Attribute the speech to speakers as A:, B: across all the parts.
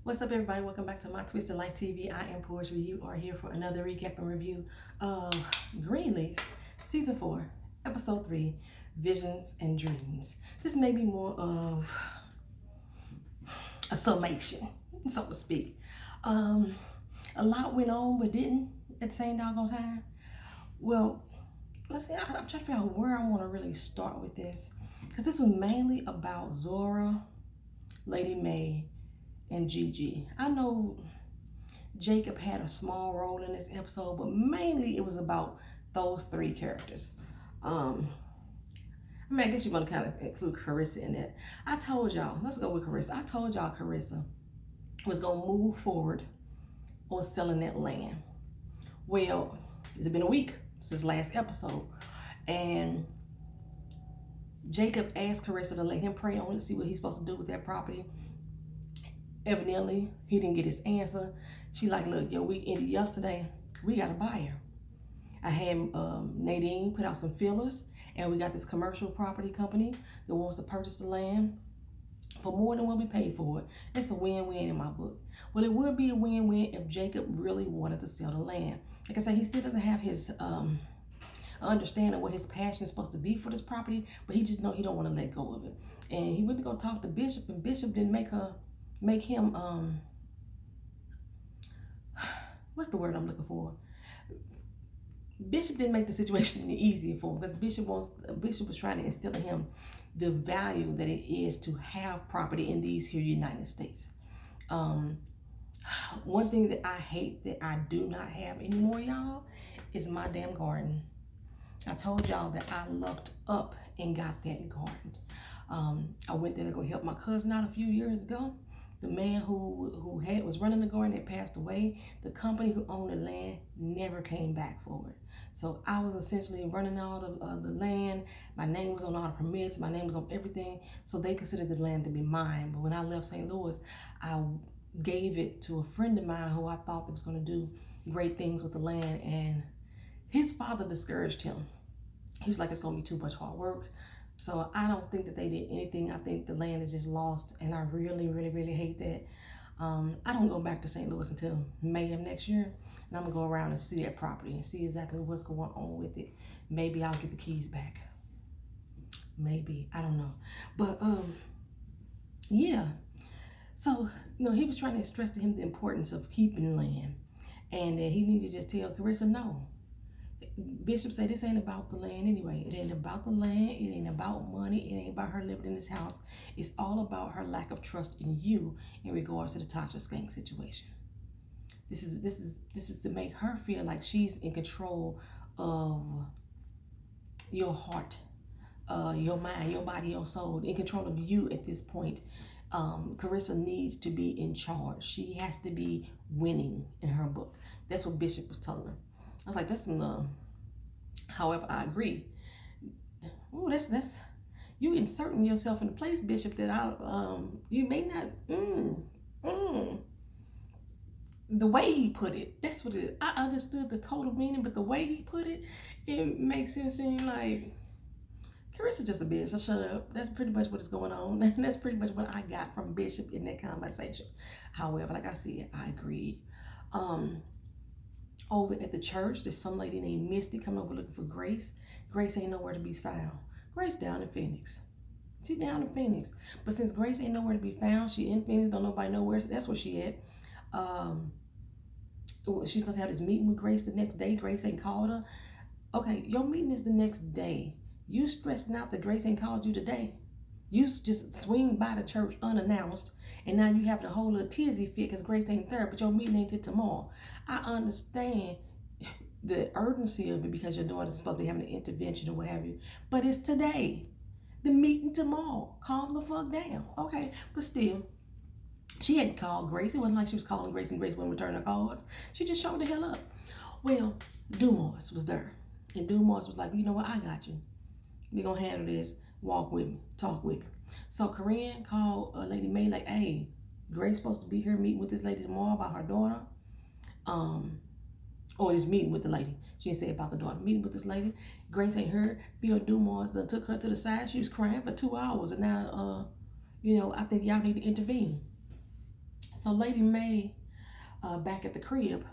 A: What's up, everybody? Welcome back to My Twisted Life TV. I am Poetry. You are here for another recap and review of Greenleaf, Season 4, Episode 3, Visions and Dreams. This may be more of a summation, so to speak. A lot went on, but didn't at the same doggone time. Well, let's see. I'm trying to figure out where I want to really start with this, because this was mainly about Zora, Lady May, and Gigi. I know Jacob had a small role in this episode, but mainly it was about those three characters. I guess you want to kind of include Carissa in that. I told y'all, let's go with Carissa. I told y'all Carissa was going to move forward on selling that land. Well, it's been a week since last episode, and Jacob asked Carissa to let him pray on it, see what he's supposed to do with that property. Evidently, he didn't get his answer. She like, look, yo, we ended yesterday. We got a buyer. I had Nadine put out some fillers, and we got this commercial property company that wants to purchase the land for more than what we paid for it. It's a win-win in my book. Well, it would be a win-win if Jacob really wanted to sell the land. Like I said, he still doesn't have his understanding what his passion is supposed to be for this property, but he just know he don't want to let go of it. And he went to go talk to Bishop, and Bishop didn't make him what's the word I'm looking for? Bishop didn't make the situation any easier for him, because Bishop was trying to instill in him the value that it is to have property in these here United States. One thing that I hate that I do not have anymore, y'all, is my damn garden. I told y'all that I lucked up and got that garden. I went there to go help my cousin out a few years ago. The man who was running the garden had passed away. The company who owned the land never came back for it. So I was essentially running all the land. My name was on all the permits. My name was on everything. So they considered the land to be mine. But when I left St. Louis, I gave it to a friend of mine who I thought that was going to do great things with the land. And his father discouraged him. He was like, it's going to be too much hard work. So I don't think that they did anything. I think the land is just lost, and I really, really, really hate that. I don't go back to St. Louis until May of next year, and I'm gonna go around and see that property and see exactly what's going on with it. Maybe I'll get the keys back. Maybe, I don't know. But yeah. So he was trying to stress to him the importance of keeping land, and that he needed to just tell Carissa no. Bishop said this ain't about the land anyway. It ain't about the land. It ain't about money. It ain't about her living in this house. It's all about her lack of trust in you in regards to the Tasha Skank situation. This is to make her feel like she's in control of your heart, your mind, your body, your soul, in control of you at this point. Carissa needs to be in charge. She has to be winning in her book. That's what Bishop was telling her. I was like, that's some however, I agree. Oh, that's you inserting yourself in a place, Bishop, that you may not. The way he put it, that's what it is. I understood the total meaning, but the way he put it, it makes him seem like Carissa's just a bitch. So shut up. That's pretty much what is going on. And that's pretty much what I got from Bishop in that conversation. However, like I said, I agreed. Over at the church, there's some lady named Misty coming over looking for Grace. Grace ain't nowhere to be found. Grace down in Phoenix. She's down in Phoenix. But since Grace ain't nowhere to be found, she in Phoenix, don't nobody know where, that's where she at. She's supposed to have this meeting with Grace the next day. Grace ain't called her. Okay, your meeting is the next day. You stressing out that Grace ain't called you today. You just swing by the church unannounced, and now you have the whole little tizzy fit because Grace ain't there, but your meeting ain't till tomorrow. I understand the urgency of it because your daughter's supposed to be having an intervention or what have you, but it's today. The meeting tomorrow. Calm the fuck down. Okay, but still, she hadn't called Grace. It wasn't like she was calling Grace and Grace wouldn't return her calls. She just showed the hell up. Well, Dumas was there, and Dumas was like, you know what, I got you. We're gonna handle this. Walk with me, talk with me. So Corinne called Lady May like, hey, Grace supposed to be here meeting with this lady tomorrow about her daughter. Or just meeting with the lady. She didn't say about the daughter. Meeting with this lady. Grace ain't heard. Bill Dumas done took her to the side. She was crying for 2 hours. And now, I think y'all need to intervene. So Lady May, back at the crib,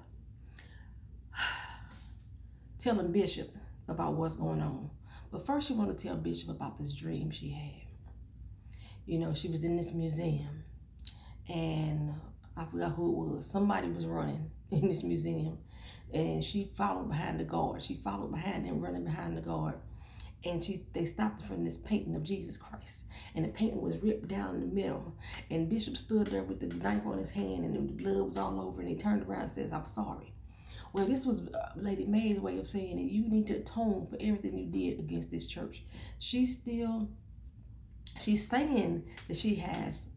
A: telling Bishop about what's going on. But first she wanted to tell Bishop about this dream she had. You know, she was in this museum and I forgot who it was. Somebody was running in this museum and she followed behind the guard. She followed behind them, running behind the guard. And they stopped her from this painting of Jesus Christ. And the painting was ripped down the middle. And Bishop stood there with the knife on his hand and the blood was all over. And he turned around and says, "I'm sorry." Well, this was Lady May's way of saying that you need to atone for everything you did against this church. She's saying that she has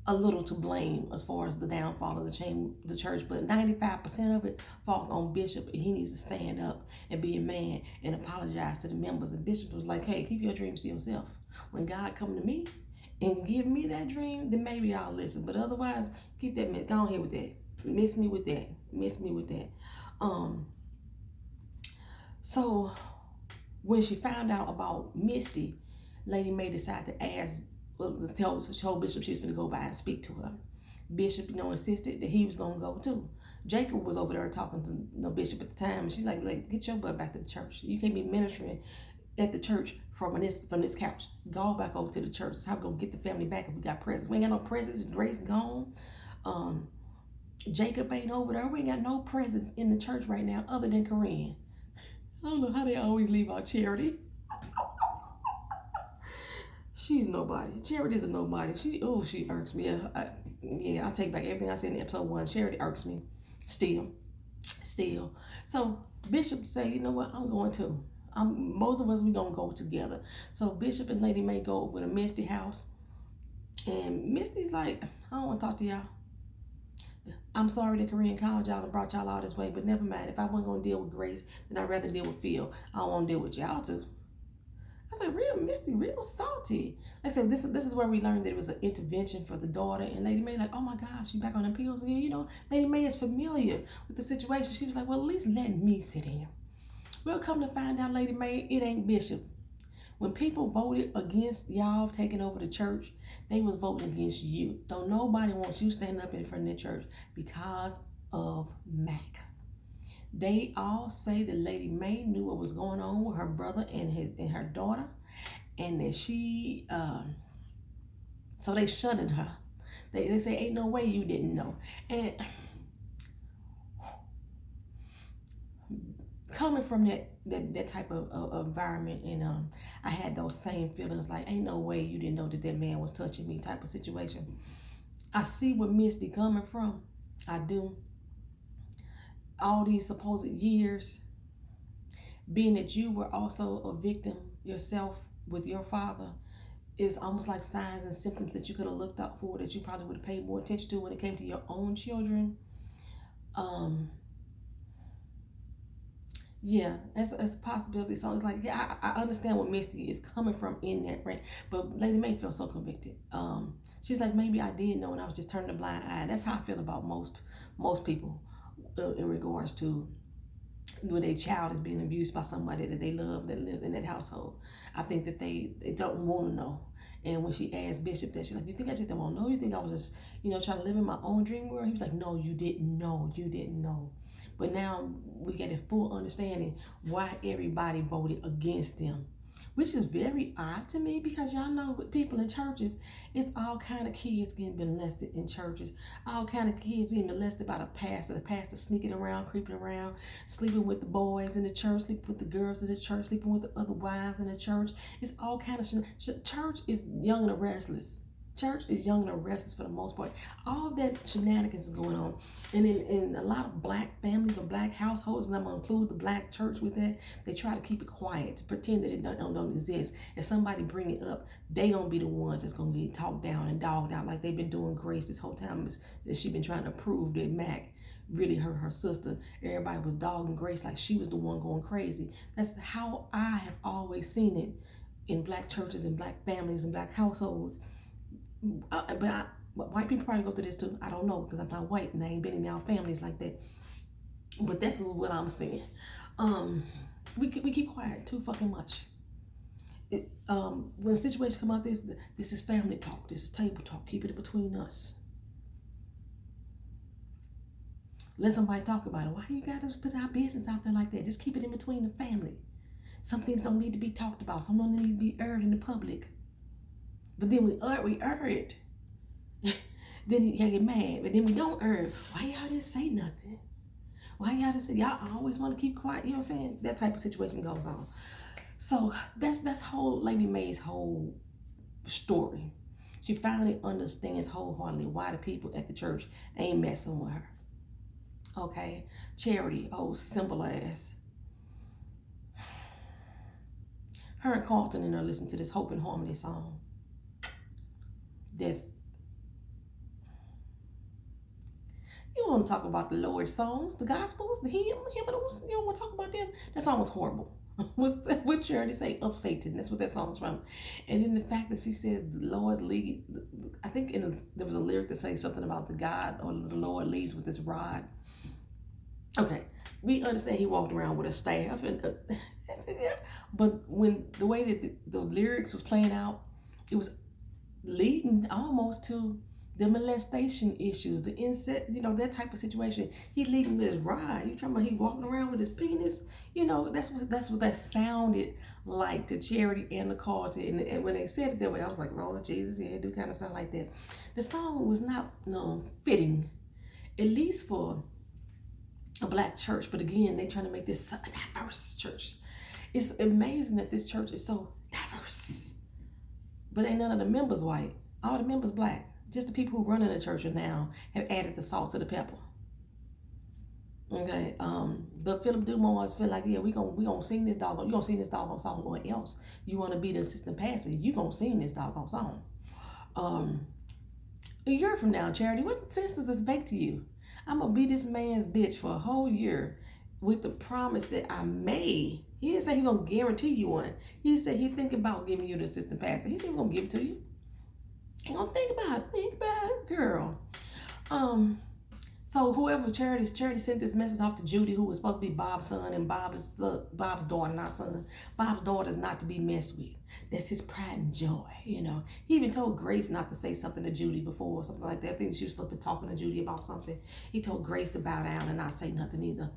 A: a little to blame as far as the downfall of the church, but 95% of it falls on Bishop, and he needs to stand up and be a man and apologize to the members. And Bishop was like, "Hey, keep your dreams to yourself. When God come to me and give me that dream, then maybe I'll listen. But otherwise, keep that, go ahead with that. Miss me with that. So when she found out about Misty, Lady May decided to ask, tell Bishop she was going to go by and speak to her. Bishop, insisted that he was going to go too. Jacob was over there talking to Bishop at the time, and she's like, "Get your butt back to the church. You can't be ministering at the church from this couch. Go back over to the church. It's how we're going to get the family back if we got presents. We ain't got no presents. Grace gone. Jacob ain't over there. We ain't got no presents in the church right now other than Corinne." I don't know how they always leave out Charity. She's nobody. Charity's a nobody. She irks me. I take back everything I said in episode 1. Charity irks me. Still. So Bishop say, "You know what? I'm going to. Most of us, we gonna go together." So Bishop and Lady May go over to Misty's house. And Misty's like, "I don't want to talk to y'all. I'm sorry that Korean called y'all and brought y'all all this way, but never mind. If I wasn't going to deal with Grace, then I'd rather deal with Phil. I don't want to deal with y'all too." I said, real Misty, real salty. Like I said, this is where we learned that it was an intervention for the daughter. And Lady May like, "Oh my gosh, she back on the pills again." Lady May is familiar with the situation. She was like, "Well, at least let me sit here." We'll come to find out, Lady May, it ain't Bishop. When people voted against y'all taking over the church, they was voting against you. Don't nobody want you standing up in front of the church because of Mac. They all say that Lady May knew what was going on with her brother and her daughter, and that she, so they shunning her. They say, "Ain't no way you didn't know." And coming from that type of environment, and I had those same feelings, like, ain't no way you didn't know that man was touching me type of situation. I see where Misty coming from. I do. All these supposed years, being that you were also a victim yourself with your father, it's almost like signs and symptoms that you could have looked out for, that you probably would have paid more attention to when it came to your own children. Yeah, that's a possibility. So it's like, yeah, I understand what Misty is coming from in that rant, but Lady May felt so convicted. She's like, maybe I did know and I was just turning a blind eye. That's how I feel about most people in regards to when their child is being abused by somebody that they love that lives in that household. I think that they don't want to know. And when she asked Bishop that, she's like, "You think I just don't want to know? You think I was just, trying to live in my own dream world?" He was like, "No, you didn't know. You didn't know." But now we get a full understanding why everybody voted against them, which is very odd to me, because y'all know with people in churches, it's all kind of kids getting molested in churches. All kind of kids being molested by the pastor sneaking around, creeping around, sleeping with the boys in the church, sleeping with the girls in the church, sleeping with the other wives in the church. It's all kind of church is young and restless. Church is young and restless for the most part. All that shenanigans is going on. And in a lot of black families or black households, and I'm going to include the black church with that, they try to keep it quiet, to pretend that it don't exist. If somebody bring it up, they going to be the ones that's going to get talked down and dogged out, like they've been doing Grace this whole time that she been trying to prove that Mac really hurt her sister. Everybody was dogging Grace like she was the one going crazy. That's how I have always seen it in black churches and black families and black households. But white people probably go through this too. I don't know, because I'm not white and I ain't been in y'all families like that. But this is what I'm saying. We keep quiet too fucking much. when a situation come out, this is family talk. This is table talk. Keep it between us. Let somebody talk about it. Why you gotta put our business out there like that? Just keep it in between the family. Some things don't need to be talked about. Some don't need to be aired in the public. But then we air it. Then you get mad. But then we don't air it. Why y'all didn't say nothing? Why y'all didn't say? Y'all always want to keep quiet. You know what I'm saying? That type of situation goes on. So that's whole Lady Mae's whole story. She finally understands wholeheartedly why the people at the church ain't messing with her. Okay, Charity, oh, simple ass. Her and Carlton and her listen to this Hope and Harmony song. That's, you don't want to talk about the Lord songs, the gospels, the hymnals. You don't want to talk about them. That song was horrible. What Charity say? Of Satan. That's what that song's from. And then the fact that she said the Lord's lead, I think there was a lyric that says something about the God or the Lord leads with this rod. Okay, we understand he walked around with a staff, and but when the way that the lyrics was playing out, it was leading almost to the molestation issues, the incest, that type of situation. He leading with his rod. You talking about he walking around with his penis? That's what that sounded like to Charity and the Carlton. And when they said it that way, I was like, Lord Jesus, yeah, it do kind of sound like that. The song was not fitting, at least for a black church. But again, they trying to make this a diverse church. It's amazing that this church is so diverse, but ain't none of the members white. All the members black. Just the people who run in the church now have added the salt to the pepper. Okay, but Philip Dumars feel like, yeah, we gonna sing this doggone. You gonna sing this doggone song, or else you want to be the assistant pastor. You gonna sing this doggone song. A year from now, Charity, what sense does this make to you? I'm gonna be this man's bitch for a whole year with the promise that I may. He didn't say he's gonna guarantee you one. He said he think about giving you the assistant pastor. He said he's gonna give it to you. He gonna think about it, girl. So whoever Charity sent this message off to Judy, who was supposed to be Bob's son and Bob's daughter, not son. Bob's daughter is not to be messed with. That's his pride and joy, He even told Grace not to say something to Judy before or something like that. I think she was supposed to be talking to Judy about something. He told Grace to bow down and not say nothing either.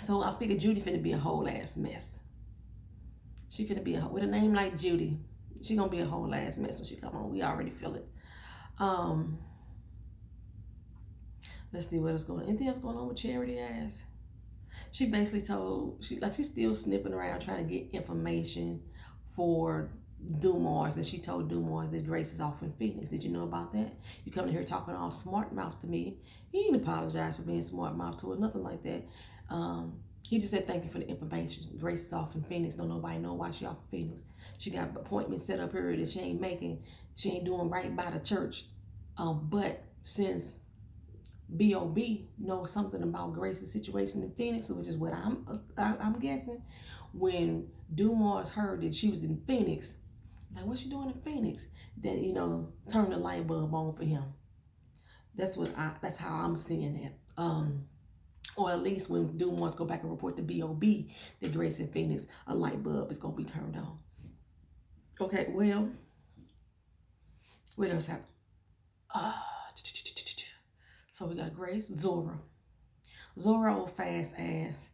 A: So I figured Judy finna be a whole ass mess. She finna be with a name like Judy. She gonna be a whole ass mess when she come on. We already feel it. Let's see what is going on. Anything else going on with Charity ass? She basically told, she's still snipping around trying to get information for Dumars, and she told Dumars that Grace is off in Phoenix. Did you know about that? You come in here talking all smart mouth to me. He didn't apologize for being smart mouth to her, nothing like that. He just said thank you for the information. Grace is off in Phoenix. Don't nobody know why she off in Phoenix. She got appointments set up here that she ain't making. She ain't doing right by the church. But since B.O.B. knows something about Grace's situation in Phoenix, which is what I'm guessing, when Dumars heard that she was in Phoenix, like, what's she doing in Phoenix? That, turned the light bulb on for him. That's how I'm seeing it. Or at least when Dumars go back and report to B.O.B. that Grace in Phoenix, a light bulb is going to be turned on. Okay, well, what else happened? So we got Grace, Zora, old fast ass,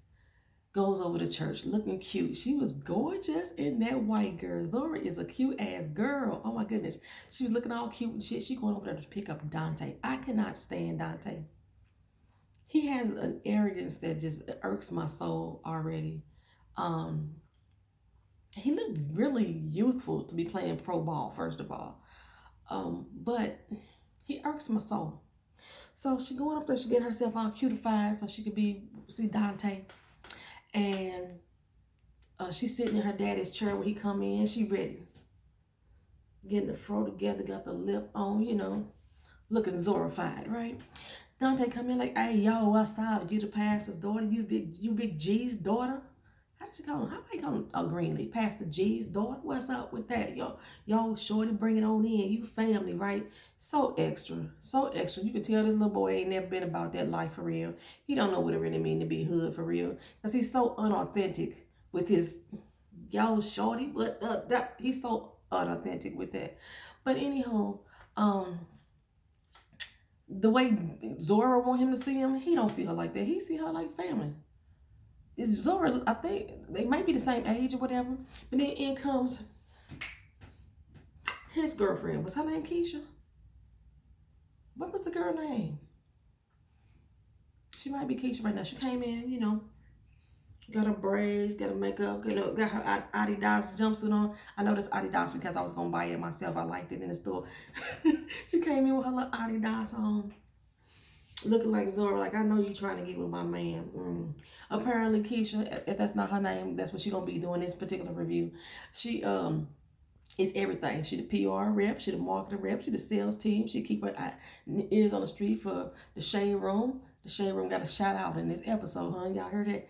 A: goes over to church looking cute. She was gorgeous in that white girl. Zora is a cute ass girl. Oh my goodness. She was looking all cute and shit. She going over there to pick up Dante. I cannot stand Dante. He has an arrogance that just irks my soul already. He looked really youthful to be playing pro ball, first of all. But he irks my soul. So she going up there, she getting herself all cutified so she could see Dante. And she's sitting in her daddy's chair when he come in. She ready. Getting the fro together, got the lip on, looking Zorified, right? Dante come in like, hey, yo, what's up? You the pastor's daughter? You big G's daughter? How did you call him? How do you call him? Greenleaf, Pastor G's daughter? What's up with that? Yo, shorty, bring it on in. You family, right? So extra. You can tell this little boy ain't never been about that life for real. He don't know what it really mean to be hood for real. Because he's so unauthentic with his yo, shorty, but he's so unauthentic with that. But anyhow, um, the way Zora want him to see him, he don't see her like that. He see her like family. It's Zora, I think they might be the same age or whatever. But then in comes his girlfriend. Was her name Keisha? What was the girl name? She might be Keisha right now. She came in, got her braids, got her makeup, got her Adidas jumpsuit on. I know this Adidas because I was gonna buy it myself. I liked it in the store. She came in with her little Adidas on, looking like Zora. Like, I know you trying to get with my man. Apparently, Keisha, if that's not her name, that's what she gonna be doing this particular review. She is everything. She the PR rep, she the marketing rep, she the sales team. She keep her ears on the street for the Shade Room. The Shade Room got a shout out in this episode, huh? Y'all heard that?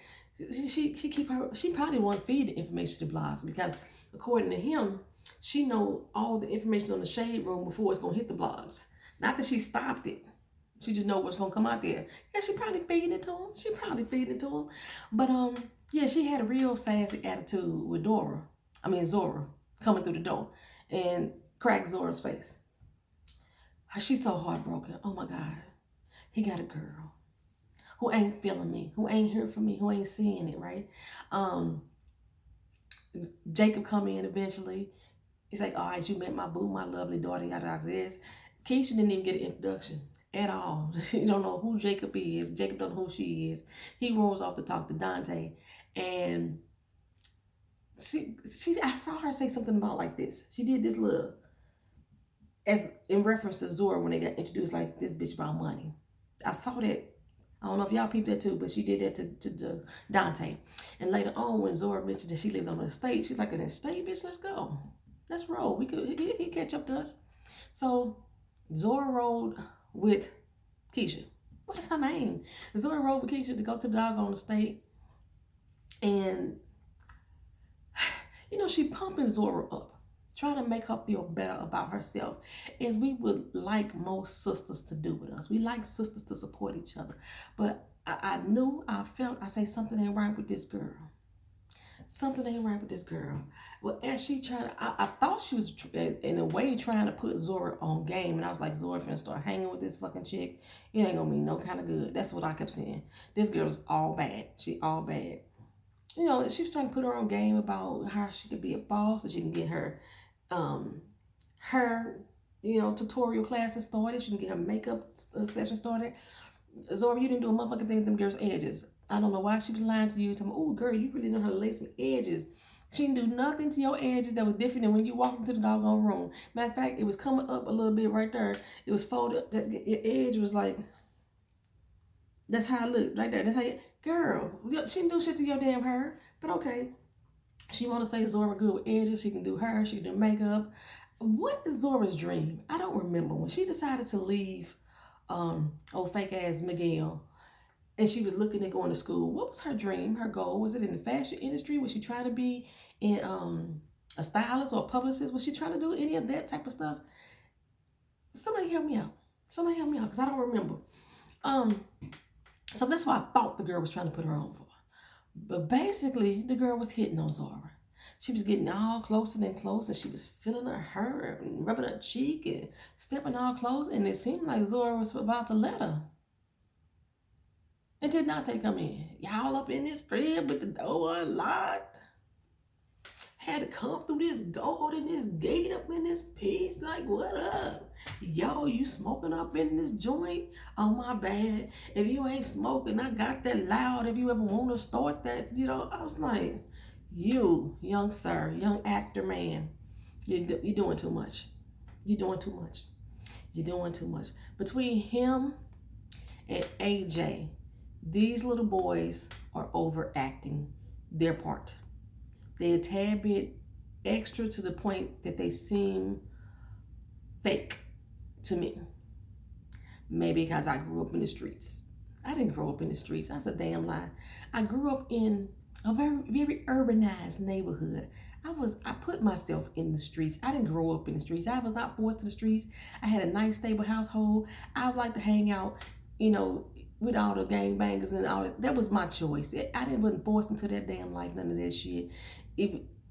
A: She keep her. She probably won't feed the information to blogs because according to him, she know all the information on the Shade Room before it's gonna hit the blogs. Not that she stopped it. She just know what's gonna come out there. Yeah, she probably feeding it to him. But yeah, she had a real sassy attitude with Zora coming through the door and cracked Zora's face. She's so heartbroken. Oh my God, he got a girl who ain't feeling me, who ain't here for me, who ain't seeing it, right? Jacob come in eventually. He's like, all right, you met my boo, my lovely daughter, yada yada this. Keisha didn't even get an introduction at all. She don't know who Jacob is. Jacob don't know who she is. He rolls off to talk to Dante. And I saw her say something about like this. She did this little, as in reference to Zora when they got introduced, like, this bitch about money. I saw that. I don't know if y'all peeped that too, but she did that to Dante. And later on, when Zora mentioned that she lived on an estate, she's like, an estate, bitch, let's go. Let's roll. He catch up to us. So Zora rode with Keisha. What is her name? Zora rode with Keisha to go to the doggone estate. And, she pumping Zora up, trying to make her feel better about herself, as we would like most sisters to do with us. We like sisters to support each other. But I felt, something ain't right with this girl. Something ain't right with this girl. Well, as she tried, I thought she was, in a way, trying to put Zora on game. And I was like, Zora finna start hanging with this fucking chick. It ain't gonna mean no kind of good. That's what I kept saying. This girl's all bad. She all bad. She's trying to put her on game about how she could be a boss, so she can get her, tutorial classes started. She can get her makeup session started. Zora, you didn't do a motherfucking thing with them girls' edges. I don't know why she was lying to you. Telling me, oh, girl, you really know how to lace some edges. She didn't do nothing to your edges that was different than when you walked into the doggone room. Matter of fact, it was coming up a little bit right there. It was folded. That your edge was like, that's how it looked right there. That's how girl, she didn't do shit to your damn hair. But okay. She want to say Zora good with edges. She can do hair. She can do makeup. What is Zora's dream? I don't remember. When she decided to leave old fake ass Miguel, and she was looking at going to school, what was her dream, her goal? Was it in the fashion industry? Was she trying to be in a stylist or a publicist? Was she trying to do any of that type of stuff? Somebody help me out. Because I don't remember. So that's why I thought the girl was trying to put her on for. But basically, the girl was hitting on Zora. She was getting all closer and closer. She was feeling her hair and rubbing her cheek and stepping all close. And it seemed like Zora was about to let her. And did not take come in. Y'all up in this crib with the door unlocked. Had to come through this gold and this gate up in this piece. Like, what up? Yo, you smoking up in this joint? Oh, my bad. If you ain't smoking, I got that loud. If you ever want to start that, I was like, you, young sir, young actor man, you're doing too much. You're doing too much. You're doing too much. Between him and AJ, these little boys are overacting their part. They're a tad bit extra to the point that they seem fake to me. Maybe because I grew up in the streets. I didn't grow up in the streets. That's a damn lie. I grew up in a very, very urbanized neighborhood. I put myself in the streets. I didn't grow up in the streets. I was not forced to the streets. I had a nice, stable household. I would like to hang out, with all the gangbangers and all that. That was my choice. I wasn't forced into that damn life, none of that shit.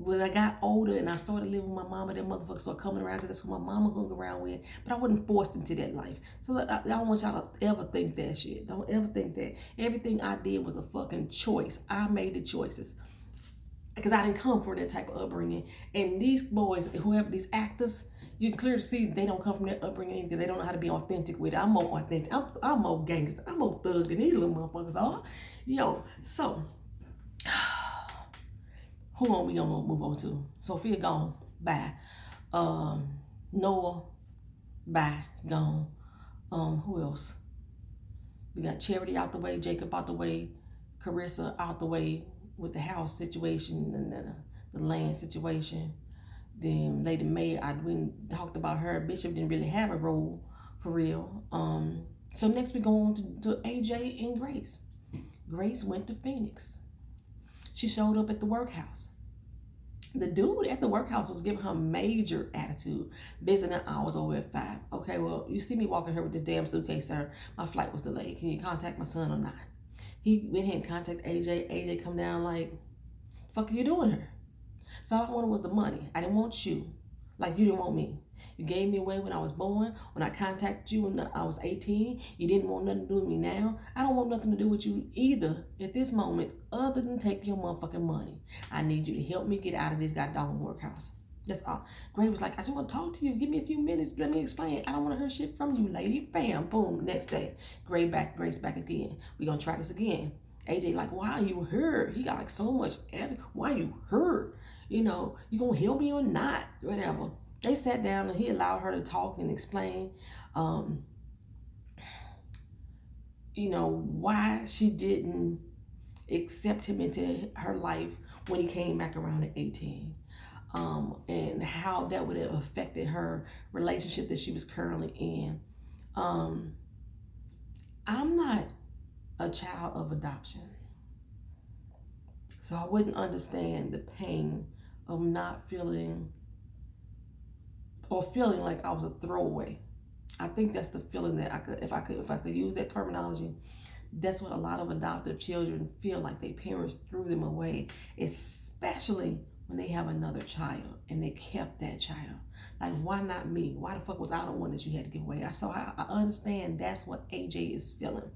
A: when I got older and I started living with my mama, that motherfucker started coming around because that's who my mama hung around with. But I wasn't forced into that life. So I don't want y'all to ever think that shit. Don't ever think that. Everything I did was a fucking choice. I made the choices. Because I didn't come from that type of upbringing. And these boys, whoever, these actors, you can clearly see they don't come from that upbringing because they don't know how to be authentic with it. I'm more authentic. I'm more gangster. I'm more thug than these little motherfuckers are. Yo, so who are we gonna move on to? Sophia gone. Bye. Noah. Bye. Gone. Who else? We got Charity out the way, Jacob out the way, Carissa out the way with the house situation and the land situation. Then Lady May, we talked about her. Bishop didn't really have a role for real. So next we go on to AJ and Grace. Grace went to Phoenix. She showed up at the workhouse. The dude at the workhouse was giving her major attitude. Visiting hours over at 5. Okay, well, you see me walking here with this damn suitcase, sir. My flight was delayed. Can you contact my son or not? He went ahead and contacted AJ. AJ come down like, fuck are you doing here? So all I wanted was the money. I didn't want you like you didn't want me. You gave me away when I was born. When I contacted you when I was 18, you didn't want nothing to do with me now. I don't want nothing to do with you either at this moment other than take your motherfucking money. I need you to help me get out of this goddamn workhouse. That's all. Gray was like, I just want to talk to you. Give me a few minutes. Let me explain. I don't want to hear shit from you, lady. Bam, boom. Next day, Grace back again. We gonna try this again. AJ like, why are you hurt? He got like so much attitude. Why you hurt? You know, you gonna help me or not? Whatever. They sat down and he allowed her to talk and explain, you know, why she didn't accept him into her life when he came back around at 18. And how that would have affected her relationship that she was currently in. I'm not a child of adoption, so I wouldn't understand the pain of not feeling like I was a throwaway. I think that's the feeling that if I could use that terminology, that's what a lot of adoptive children feel like their parents threw them away, especially when they have another child and they kept that child. Like, why not me? Why the fuck was I the one that you had to give away? So I understand that's what AJ is feeling.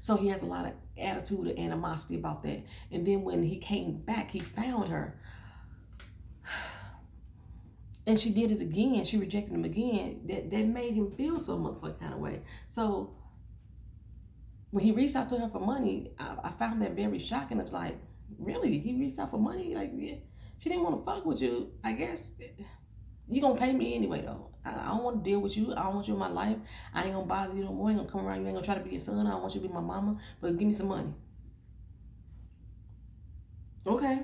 A: So he has a lot of attitude and animosity about that. And then when he came back, he found her. And she did it again. She rejected him again. That made him feel so motherfucking kind of way. So when he reached out to her for money, I found that very shocking. I was like, really? He reached out for money? Like, yeah, she didn't want to fuck with you. I guess you gonna pay me anyway though. I don't want to deal with you. I don't want you in my life. I ain't gonna bother you no more. I ain't gonna come around. You ain't gonna try to be your son. I don't want you to be my mama. But give me some money. Okay.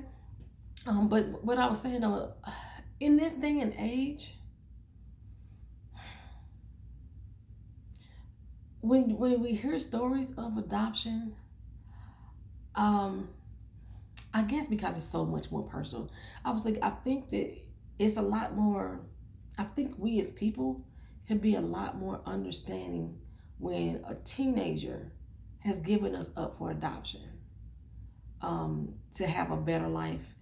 A: But what I was saying though, in this day and age, when we hear stories of adoption, I guess because it's so much more personal, I think that it's a lot more, I think we as people can be a lot more understanding when a teenager has given us up for adoption, to have a better life.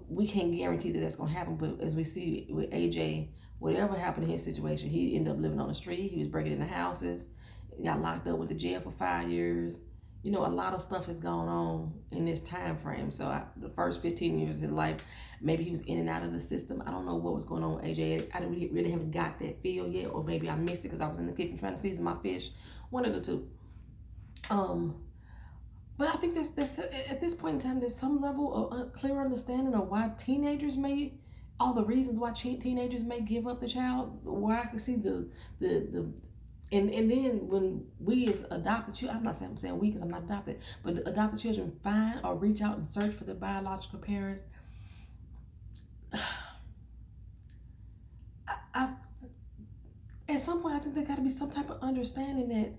A: We can't guarantee that that's going to happen, but as we see with AJ, whatever happened in his situation, he ended up living on the street. He was breaking into houses, got locked up, went to jail for 5 years. You know, a lot of stuff has gone on in this time frame. So the first 15 years of his life, maybe he was in and out of the system. I don't know what was going on with AJ. I really haven't got that feel yet, or maybe I missed it because I was in the kitchen trying to season my fish. One of the two. But I think there's at this point in time, there's some level of clear understanding of why teenagers all the reasons why teenagers may give up the child. Where I can see and then when we as adopted children, I'm saying we because I'm not adopted, but the adopted children find or reach out and search for their biological parents. At some point, I think there got to be some type of understanding that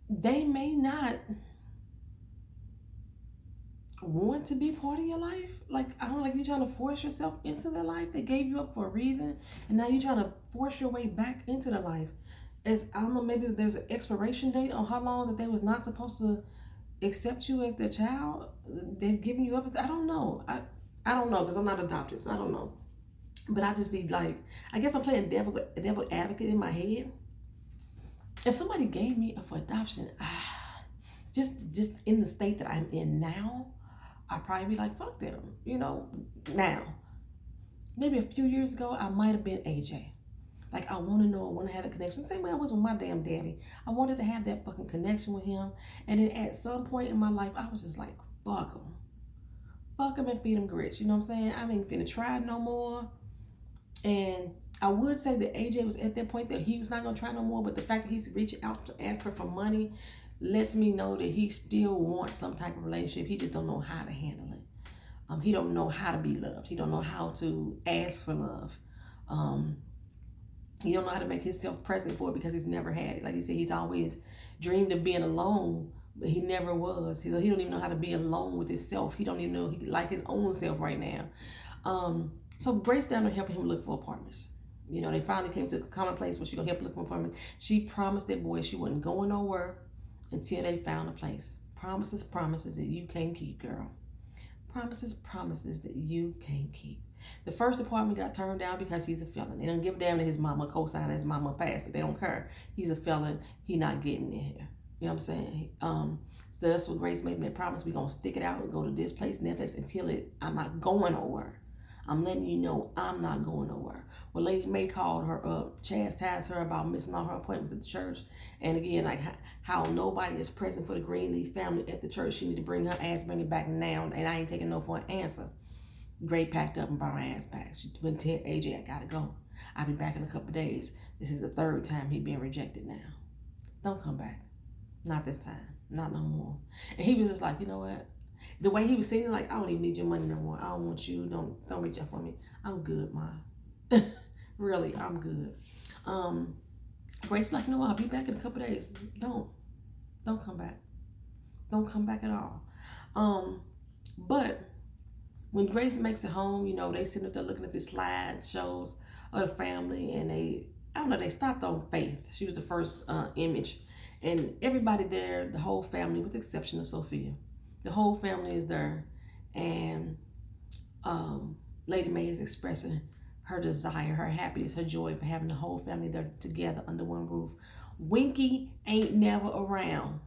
A: they may not want to be part of your life. Like, I don't like you trying to force yourself into their life. They gave you up for a reason, and now you're trying to force your way back into their life. I don't know, maybe there's an expiration date on how long that they was not supposed to accept you as their child. They've given you up. I don't know. I don't know because I'm not adopted, so I don't know. But I just be like, I guess I'm playing devil advocate in my head. If somebody gave me up for adoption, just in the state that I'm in now, I'd probably be like, fuck them. Now, maybe a few years ago, I might have been AJ. Like, I want to know, I want to have a connection. Same way I was with my damn daddy. I wanted to have that fucking connection with him. And then at some point in my life, I was just like, fuck him. Fuck him and feed him grits. You know what I'm saying? I ain't finna try no more. And I would say that AJ was at that point that he was not going to try no more. But the fact that he's reaching out to ask her for money lets me know that he still wants some type of relationship. He just don't know how to handle it. He don't know how to be loved. He don't know how to ask for love. He don't know how to make himself present for it because he's never had it. Like he said, he's always dreamed of being alone, but he never was. He don't even know how to be alone with himself. He don't even know he like his own self right now. So Grace down there helping him look for apartments. They finally came to a common place where she gonna help him look for apartments. She promised that boy she wasn't going nowhere until they found a place. Promises that you can't keep, girl. Promises that you can't keep. The first apartment got turned down because he's a felon. They don't give a damn that his mama co-signed, his mama passed it. They don't care. He's a felon. He not getting in here. You know what I'm saying? So that's what Grace made me that promise. We're going to stick it out and go to this place and that place until I'm not going nowhere. I'm letting you know I'm not going nowhere. Well, Lady May called her up, chastised her about missing all her appointments at the church. And again, like how nobody is present for the Greenleaf family at the church. She need to bring her ass, bring it back now. And I ain't taking no for an answer. Gray packed up and brought her ass back. She went to AJ, I gotta go. I'll be back in a couple of days. This is the third time he being rejected now. Don't come back. Not this time. Not no more. And he was just like, you know what? The way he was saying, like, I don't even need your money no more. I don't want you. Don't reach out for me. I'm good, Ma. Really, I'm good. Grace like, no, I'll be back in a couple of days. Don't come back. Don't come back at all. But when Grace makes it home, they sitting up there looking at the slideshows of the family, and they stopped on Faith. She was the first image. And everybody there, the whole family, with the exception of Sophia, the whole family is there. And Lady May is expressing her desire, her happiness, her joy for having the whole family there together under one roof. Winky ain't never around.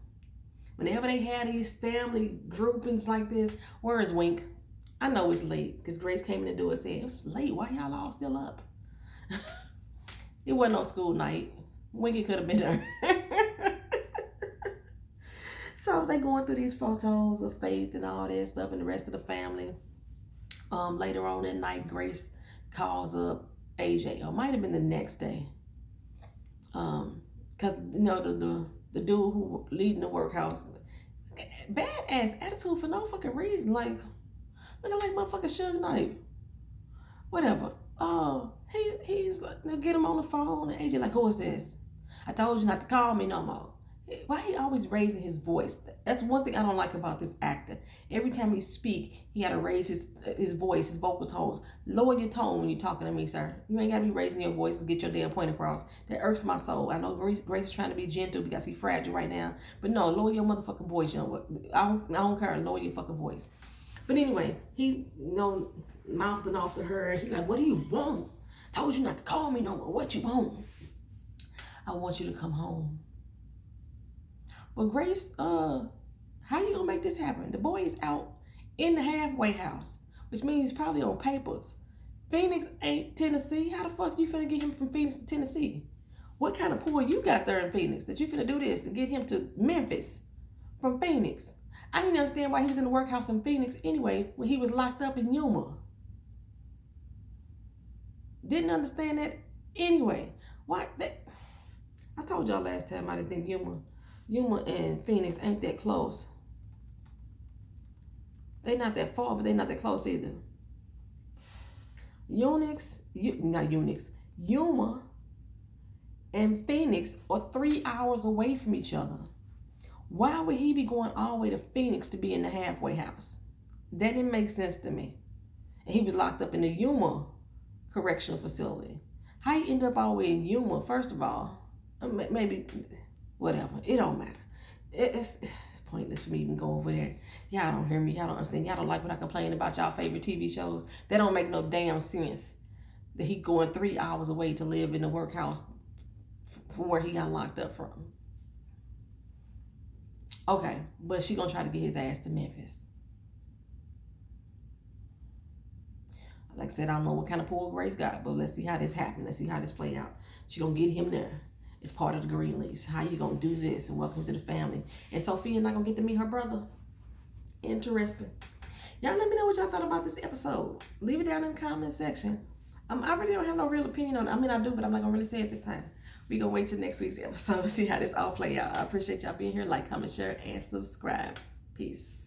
A: Whenever they had these family groupings like this, where is Wink? I know it's late because Grace came in the door and said, it was late. Why y'all all still up? It wasn't on school night. Winky could have been there. So they going through these photos of Faith and all that stuff and the rest of the family. Later on that night, Grace calls up AJ. Or it might have been the next day. Because, the dude who leading the workhouse, badass attitude for no fucking reason. Like, looking like motherfucking Suge Knight. Whatever. He's like, get him on the phone. And AJ like, who is this? I told you not to call me no more. Why he always raising his voice? That's one thing I don't like about this actor. Every time he speak, he got to raise his voice, his vocal tones. Lower your tone when you're talking to me, sir. You ain't got to be raising your voice to get your damn point across. That irks my soul. I know Grace is trying to be gentle because he's fragile right now. But no, lower your motherfucking voice. I don't care. Lower your fucking voice. But anyway, he, mouthing off to her. He like, what do you want? Told you not to call me no more. What you want? I want you to come home. Well, Grace, how you gonna make this happen? The boy is out in the halfway house, which means he's probably on papers. Phoenix ain't Tennessee. How the fuck you finna get him from Phoenix to Tennessee? What kind of pull you got there in Phoenix that you finna do this to get him to Memphis from Phoenix? I didn't understand why he was in the workhouse in Phoenix anyway when he was locked up in Yuma. Didn't understand that anyway. Why? I told y'all last time I didn't think Yuma and Phoenix ain't that close. They not that far, but they not that close either. Yuma and Phoenix are 3 hours away from each other. Why would he be going all the way to Phoenix to be in the halfway house? That didn't make sense to me. And he was locked up in the Yuma correctional facility. How you end up all the way in Yuma, first of all? Maybe, whatever. It don't matter. it's pointless for me to even go over there. Y'all don't hear me. Y'all don't understand. Y'all don't like when I complain about y'all favorite TV shows. That don't make no damn sense. That he going 3 hours away to live in the workhouse from where he got locked up from. Okay, but she gonna try to get his ass to Memphis. Like I said, I don't know what kind of pull Grace got, but let's see how this happens. Let's see how this play out. She gonna get him there. It's part of the Greenleafs. How you gonna do this? And welcome to the family. And Sophia not gonna get to meet her brother. Interesting. Y'all let me know what y'all thought about this episode. Leave it down in the comment section. I really don't have no real opinion on it. I mean, I do, but I'm not gonna really say it this time. We gonna wait till next week's episode to see how this all play out. I appreciate y'all being here. Like, comment, share, and subscribe. Peace.